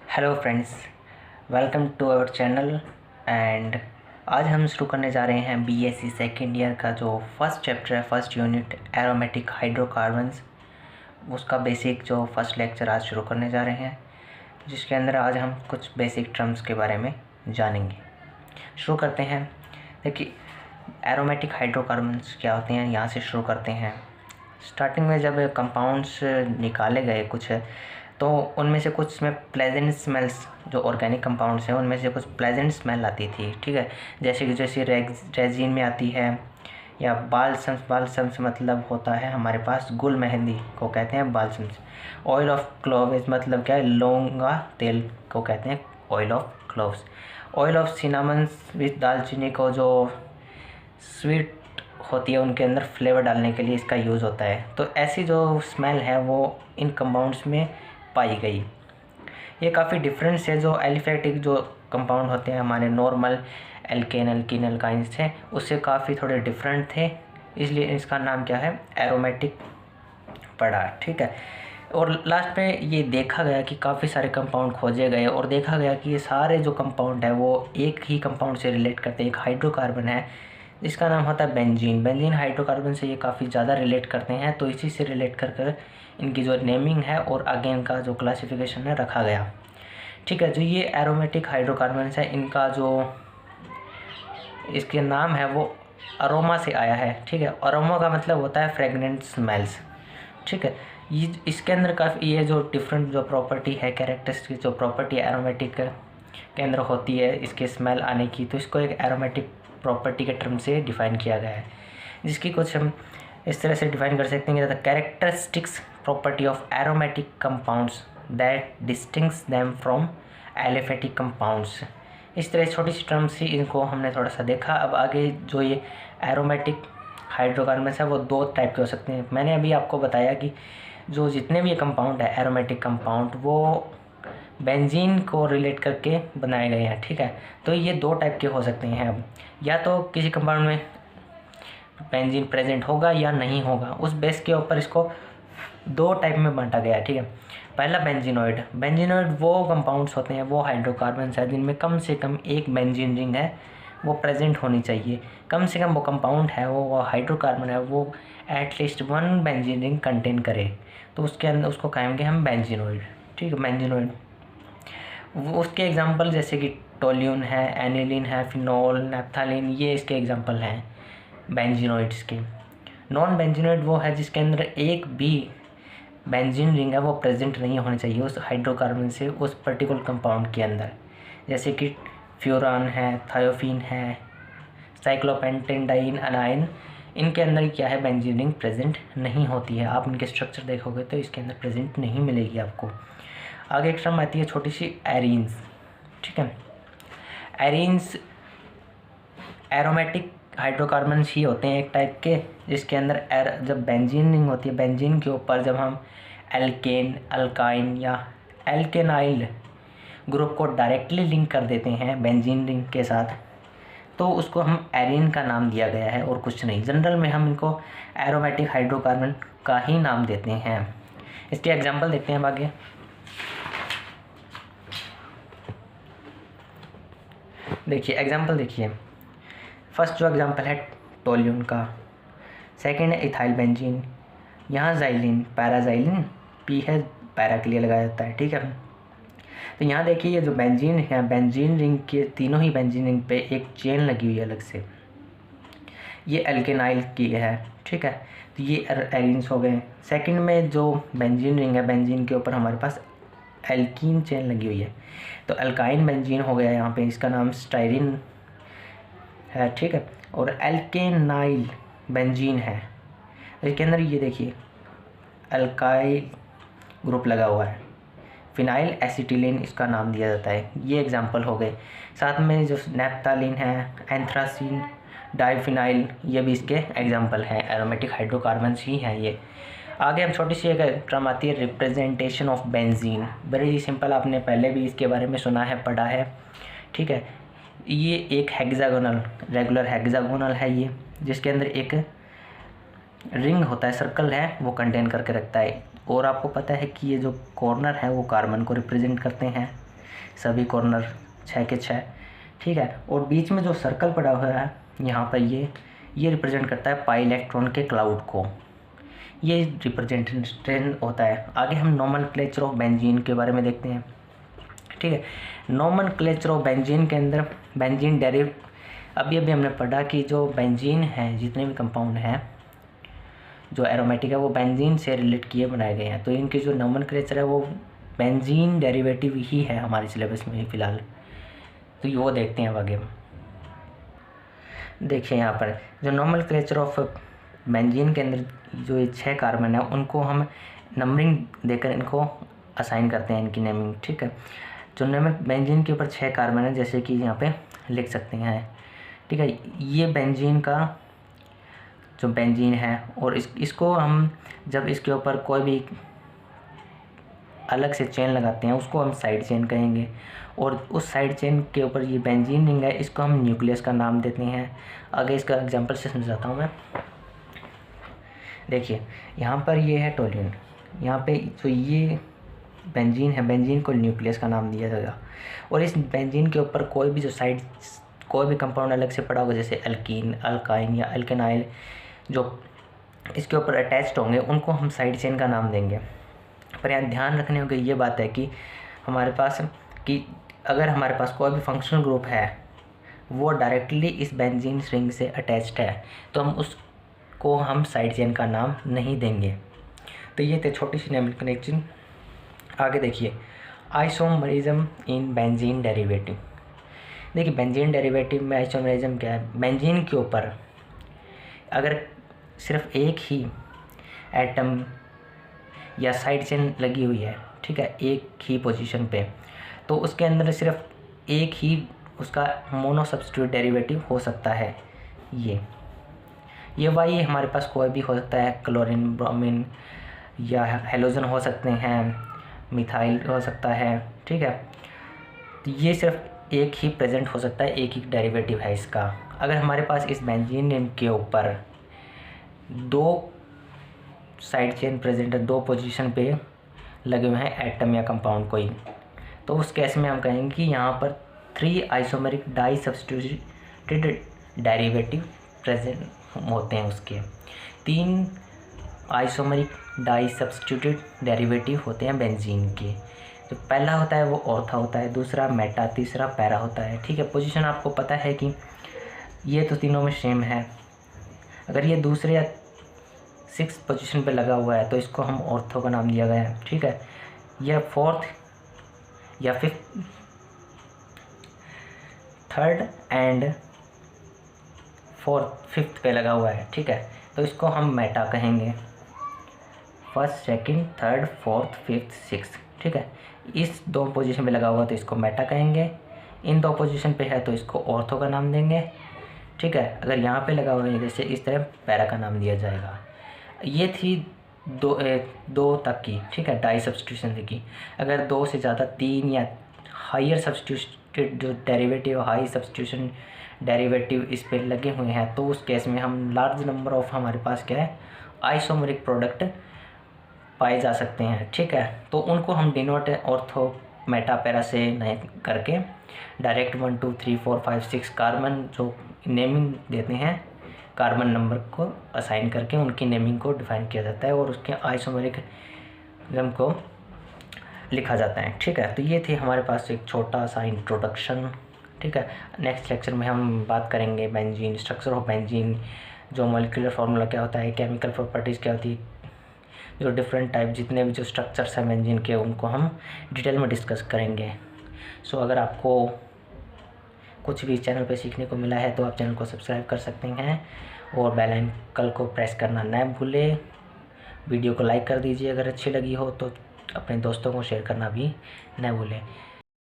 Hello friends, welcome to our channel. And आज हम शुरू करने जा रहे हैं बीएससी सेकेंड ईयर का जो फर्स्ट चैप्टर है, फर्स्ट यूनिट एरोमेटिक हाइड्रोकार्बन्स, उसका बेसिक जो फर्स्ट लेक्चर आज शुरू करने जा रहे हैं, जिसके अंदर आज हम कुछ बेसिक टर्म्स के बारे में जानेंगे। शुरू करते हैं। देखिए, एरोमेटिक हाइड्रोकार्बन्स क्या होते हैं, यहाँ से शुरू करते हैं। स्टार्टिंग में जब कंपाउंड्स निकाले गए कुछ, तो उनमें से कुछ में प्लेजेंट स्मेल्स, जो ऑर्गेनिक कंपाउंड्स हैं उनमें से कुछ प्लेजेंट स्मेल आती थी, ठीक है। जैसे रेजिन में आती है, या बालसम्स मतलब होता है हमारे पास गुल मेहंदी को कहते हैं बालसम्स। ऑयल ऑफ क्लोव्स मतलब क्या है, लौंगा तेल को कहते हैं oil of cloves. Oil of cinnamons with दालचीनी को जो स्वीट होती है उनके अंदर फ्लेवर डालने के लिए इसका यूज़ होता है। तो ऐसी जो स्मेल है वो इन कंपाउंड्स में पाई गई। ये काफ़ी डिफरेंस है जो एलिफेटिक जो कंपाउंड होते हैं हमारे नॉर्मल एल्केन एल्कीन एल्काइंस थे, उससे काफ़ी थोड़े डिफरेंट थे, इसलिए इसका नाम क्या है, एरोमेटिक पड़ा, ठीक है। और लास्ट में ये देखा गया कि काफ़ी सारे कंपाउंड खोजे गए और देखा गया कि ये सारे जो कंपाउंड है वो एक ही कंपाउंड से रिलेट करते हैं। एक हाइड्रोकार्बन है जिसका नाम होता है बेंजीन। बेंजीन हाइड्रोकार्बन से ये काफ़ी ज़्यादा रिलेट करते हैं, तो इसी से रिलेट कर इनकी जो नेमिंग है और आगे इनका जो क्लासिफिकेशन है रखा गया, ठीक है। जो ये एरोमेटिक हाइड्रोकार्बन है, इनका जो इसके नाम है वो अरोमा से आया है, ठीक है। अरोमा का मतलब होता है फ्रेगनेंट स्मेल्स, ठीक है। ये इसके अंदर काफ़ी ये जो डिफरेंट जो प्रॉपर्टी है, कैरेक्टरिस्टिक जो प्रॉपर्टी एरोमेटिक के अंदर होती है इसके स्मेल आने की, तो इसको एक एरोमेटिक प्रॉपर्टी के टर्म से डिफ़ाइन किया गया है, जिसकी कुछ हम इस तरह से डिफ़ाइन कर सकते हैं कि the characteristics property of aromatic compounds that distinguish them from aliphatic compounds. इस तरह छोटी सी टर्म्स ही इनको हमने थोड़ा सा देखा। अब आगे जो ये एरोमेटिक हाइड्रोकार्बन्स है वो दो टाइप के हो सकते हैं। मैंने अभी आपको बताया कि जो जितने भी ये कंपाउंड है एरोमेटिक कंपाउंड वो बेंजीन को रिलेट करके बनाए गए हैं, ठीक है। तो ये दो टाइप के हो सकते हैं। अब या तो किसी कंपाउंड में बेंजीन प्रेजेंट होगा या नहीं होगा, उस बेस के ऊपर इसको दो टाइप में बांटा गया है, ठीक है। पहला बेंजीनॉइड। बेंजीनॉइड वो कंपाउंड्स होते हैं, वो हाइड्रोकार्बन्स है जिनमें कम से कम एक बेंजीन रिंग है वो प्रेजेंट होनी चाहिए। कम से कम वो कंपाउंड है, वो हाइड्रोकार्बन है, वो at least one benzene ring contain करे, तो उसके अंदर उसको कहेंगे हम बेंजीनॉइड, ठीक है। बेंजीनॉइड उसके एग्जांपल जैसे कि टोल्यून है, एनिलीन है, फिनोल, नैप्थालीन, ये इसके एग्जांपल हैं बेंजीनॉइड्स के। नॉन बेंजीनॉइड वो है जिसके अंदर एक भी बेंजीन रिंग है वो प्रेजेंट नहीं होनी चाहिए उस हाइड्रोकार्बन से उस पर्टिकुलर कंपाउंड के अंदर, जैसे कि फ्यूरान है, थायोफीन है, साइक्लोपेंटेंडाइन, अनाइन, इनके अंदर क्या है, बेंजीन रिंग प्रेजेंट नहीं होती है। आप इनके स्ट्रक्चर देखोगे तो इसके अंदर प्रेजेंट नहीं मिलेगी आपको। आगे एक टर्म आती है छोटी सी, एरीन्स, ठीक है। एरीन्स एरोमेटिक हाइड्रोकार्बन्स ही होते हैं एक टाइप के, जिसके अंदर जब बेंजीन रिंग होती है, बेंजीन के ऊपर जब हम एल्केन, अल्काइन या एल्केनाइल ग्रुप को डायरेक्टली लिंक कर देते हैं बेंजीन रिंग के साथ, तो उसको हम एरीन का नाम दिया गया है और कुछ नहीं। जनरल में हम इनको एरोमेटिक हाइड्रोकार्बन का ही नाम देते हैं। इसके एग्जांपल देखते हैं आगे। देखिए एग्जांपल देखिए, फर्स्ट जो एग्जांपल है टोल्यून का, सेकंड है इथाइल बेंजीन, यहाँ जाइलिन, पैराजाइलिन, पी है पैरा के लिए लगाया जाता है, ठीक है। तो यहाँ देखिए ये जो बेंजीन है, बेंजीन रिंग के तीनों ही बेंजीन रिंग पे एक चेन लगी हुई है अलग से, ये एल्केनाइल की है, ठीक है। तो ये एरीन्स हो गए। सेकंड में जो बेंजीन रिंग है, बेंजीन के ऊपर हमारे पास एल्कीन चेन लगी हुई है, तो अल्काइन बेंजीन हो गया यहाँ पे, इसका नाम स्टाइरिन है, ठीक है। और एल्केनाइल बेंजीन है, इसके अंदर ये देखिए अल्काइल ग्रुप लगा हुआ है, फिनाइल एसिटिलीन इसका नाम दिया जाता है। ये एग्जांपल हो गए। साथ में जो नैप्थालीन है, एंथ्रासीन, डाइफिनाइल, ये भी इसके एग्जांपल हैं, एरोमेटिक हाइड्रोकार्बन्स ही हैं ये। आगे हम छोटी सी एक टर्म आती है, representation of benzene. Very simple, आपने पहले भी इसके बारे में सुना है, पढ़ा है, ठीक है। ये एक हेक्सागोनल, रेगुलर हेक्सागोनल है ये, जिसके अंदर एक रिंग होता है, सर्कल है, वो कंटेन करके रखता है। और आपको पता है कि ये जो कॉर्नर है वो कार्बन को रिप्रेजेंट करते हैं, सभी कॉर्नर 6 के 6, ठीक है। और बीच में जो सर्कल पड़ा हुआ है यहाँ पर ये रिप्रेजेंट करता है पाई इलेक्ट्रॉन के क्लाउड को, ये रिप्रेजेंटेशन होता है। आगे हम नोमेनक्लेचर ऑफ बेंजीन के बारे में देखते हैं, ठीक है। नोमेनक्लेचर ऑफ बेंजीन के अंदर बेंजीन अभी हमने पढ़ा कि जो बेंजीन है, जितने भी कंपाउंड हैं जो एरोमेटिक है वो बेंजीन से रिलेट किए बनाए गए हैं, तो इनके जो नोमेनक्लेचर है वो बेंजीन डेरिवेटिव ही है हमारे सिलेबस में फ़िलहाल, तो ये वो देखते हैं आगे। देखिए यहाँ पर जो नोमेनक्लेचर ऑफ बेंजीन के अंदर जो ये 6 कार्बन है उनको हम नंबरिंग देकर इनको असाइन करते हैं, इनकी नेमिंग, ठीक है। जो बेंजीन के ऊपर 6 कार्बन है जैसे कि यहाँ पे लिख सकते हैं, ठीक है। ये बेंजीन का जो बेंजीन है, और इसको हम जब इसके ऊपर कोई भी अलग से चेन लगाते हैं उसको हम साइड चेन कहेंगे, और उस साइड चेन के ऊपर ये बेंजीन रिंग है इसको हम न्यूक्लियस का नाम देते हैं। आगे इसका एग्जांपल से समझाता हूँ मैं। देखिए यहाँ पर ये है टोल्यूइन, यहाँ पे जो ये बेंजीन है, बेंजीन को न्यूक्लियस का नाम दिया जाएगा, और इस बेंजीन के ऊपर कोई भी कोई भी कंपाउंड अलग से पड़ा होगा जैसे एल्कीन, अल्काइन या अल्केनाइल जो इसके ऊपर अटैच्ड होंगे उनको हम साइड चेन का नाम देंगे। पर यहाँ ध्यान रखने की ये बात है कि अगर हमारे पास कोई भी फंक्शनल ग्रुप है वो डायरेक्टली इस बेंजीन रिंग से अटैच्ड है तो उसको हम साइड चेन का नाम नहीं देंगे। तो ये थे छोटी सी नेमिंग कनेक्शन। आगे देखिए आइसोमरिज्म इन बेंजीन डेरिवेटिव। देखिए बेंजीन डेरिवेटिव में आइसोमरिज्म क्या है, बेंजीन के ऊपर अगर सिर्फ एक ही एटम या साइड चेन लगी हुई है, ठीक है, एक ही पोजीशन पे, तो उसके अंदर सिर्फ एक ही उसका मोनो सब्स्टिट्यूट डेरिवेटिव हो सकता है। ये वाई हमारे पास कोई भी हो सकता है, क्लोरीन, ब्रोमीन या हेलोजन हो सकते हैं, मिथाइल हो सकता है, ठीक है। तो ये सिर्फ एक ही प्रेजेंट हो सकता है, एक ही डेरिवेटिव है इसका। अगर हमारे पास इस बेंजीन रिंग के ऊपर 2 साइड चेन प्रेजेंट है, 2 पोजीशन पे लगे हुए हैं एटम या कंपाउंड कोई, तो उस केस में हम कहेंगे कि यहाँ पर 3 isomeric di substituted derivative present होते हैं। उसके 3 आइसोमेरिक डाई सब्स्टिट्यूटेड डेरिवेटिव होते हैं बेंजीन के। जो पहला होता है वो ऑर्था होता है, दूसरा मेटा, तीसरा पैरा होता है, ठीक है। पोजीशन आपको पता है कि ये तो तीनों में सेम है। अगर ये दूसरे या 6th पोजीशन पे लगा हुआ है तो इसको हम ऑर्थो का नाम दिया गया है, ठीक है। यह 4th या 3rd एंड 5th पे लगा हुआ है, ठीक है, तो इसको हम मेटा कहेंगे। 1st, 2nd, 3rd, 4th, 5th, 6th, ठीक है। इस 2 पोजीशन पे लगा हुआ तो इसको मेटा कहेंगे, इन 2 पोजीशन पे है तो इसको ऑर्थो का नाम देंगे, ठीक है। अगर यहाँ पे लगा हुआ है जैसे इस तरह पैरा का नाम दिया जाएगा। ये थी 2 तक की, ठीक है, डाई सब्स्टिट्यूशन की। अगर 2 से ज़्यादा 3 या हायर सब्स्टिट्यूटेड जो डेरिवेटिव, हाई सब्स्टिट्यूशन डेरिवेटिव इस पे लगे हुए हैं तो उस केस में हम लार्ज नंबर ऑफ हमारे पास क्या है आइसोमेरिक प्रोडक्ट पाए जा सकते हैं, ठीक है। तो उनको हम डिनोट ऑर्थो मेटा पैरा से नहीं करके डायरेक्ट 1 2 3 4 5 6 कार्बन जो नेमिंग देते हैं, कार्बन नंबर को असाइन करके उनकी नेमिंग को डिफाइन किया जाता है और उसके आइसोमेरिज्म को लिखा जाता है, ठीक है। तो ये थी हमारे पास एक छोटा सा इंट्रोडक्शन, ठीक है। नेक्स्ट लेक्चर में हम बात करेंगे बेंजीन, स्ट्रक्चर ऑफ बेंजीन, जो मॉलिक्यूलर फार्मूला क्या होता है, केमिकल प्रॉपर्टीज़ क्या होती है, जो डिफरेंट टाइप जितने भी जो स्ट्रक्चर्स हैं बेंजीन के उनको हम डिटेल में डिस्कस करेंगे। सो अगर आपको कुछ भी चैनल पे सीखने को मिला है तो आप चैनल को सब्सक्राइब कर सकते हैं और बेल आइकन को प्रेस करना न भूलें। वीडियो को लाइक कर दीजिए अगर अच्छी लगी हो तो, अपने दोस्तों को शेयर करना भी न भूलें।